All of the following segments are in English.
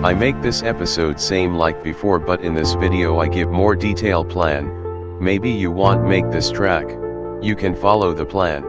I make this episode same like before, but in this video I give more detailed plan. Maybe you want make this track. You can follow the plan.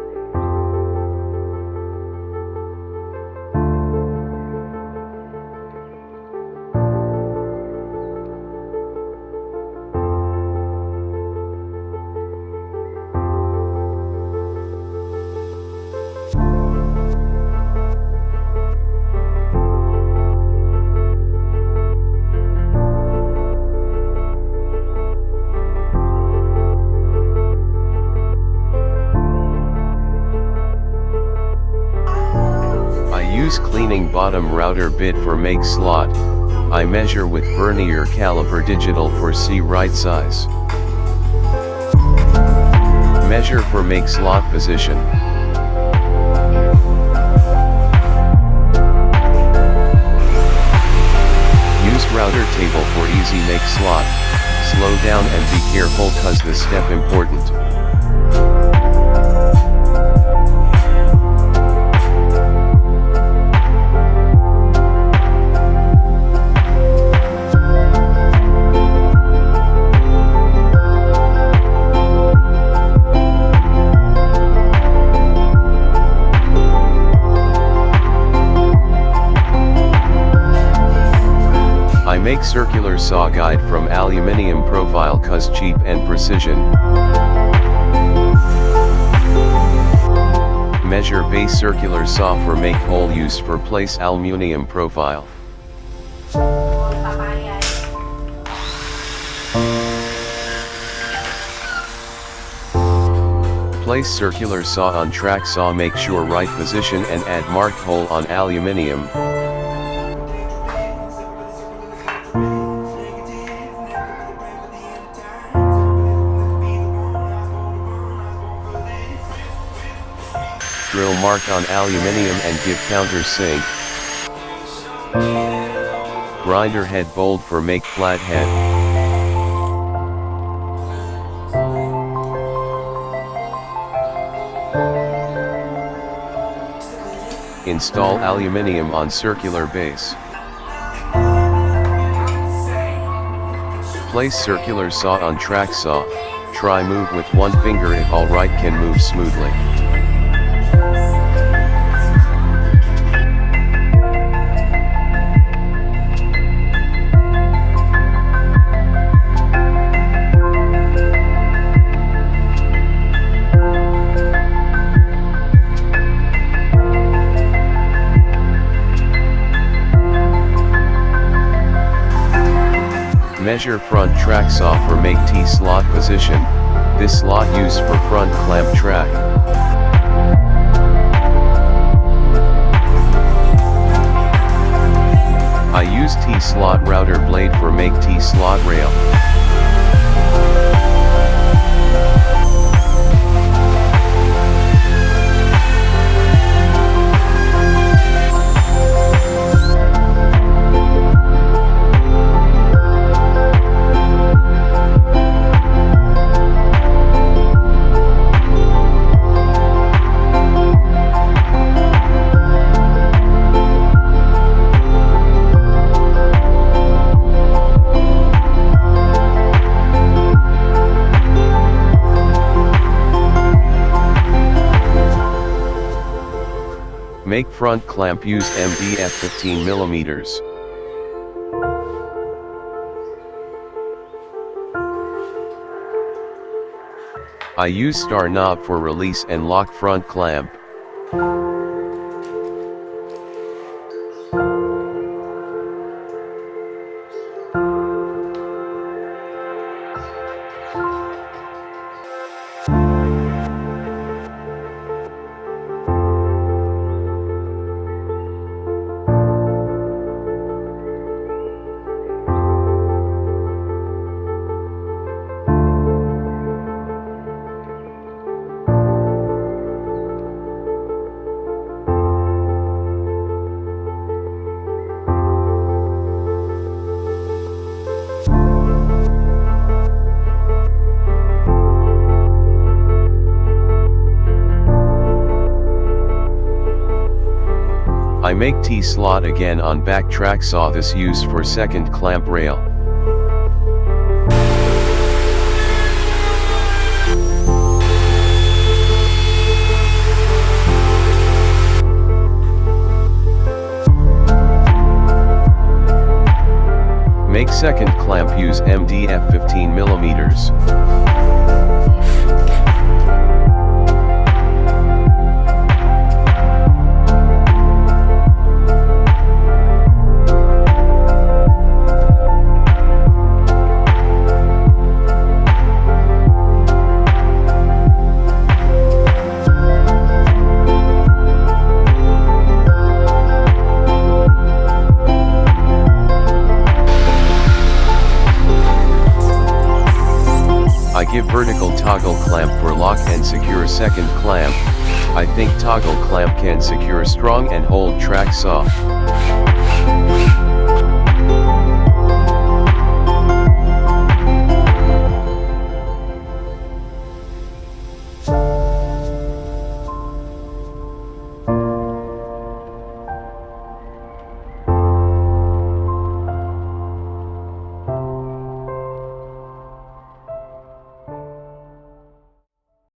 Use cleaning bottom router bit for make slot. I measure with vernier caliper digital for see right size. Measure for make slot position. Use router table for easy make slot. Slow down and be careful cause this step important. Make circular saw guide from aluminium profile cause cheap and precision. Measure base circular saw for make hole use for place aluminium profile. Place circular saw on track saw, make sure right position and add marked hole on aluminium. Drill mark on aluminium and give countersink. Grinder head bolt for make flat head. Install aluminium on circular base. Place circular saw on track saw. Try move with one finger if all right, can move smoothly. Measure front track saw for make T-slot position. This slot used for front clamp track. I use T-slot router blade for make T-slot rail. Make front clamp use MDF 15 mm. I use star knob for release and lock front clamp. make T-slot again on back track saw, this used for second clamp rail. Make second clamp, use MDF 15 millimeters. I give vertical toggle clamp for lock and secure second clamp. I think toggle clamp can secure strong and hold track saw.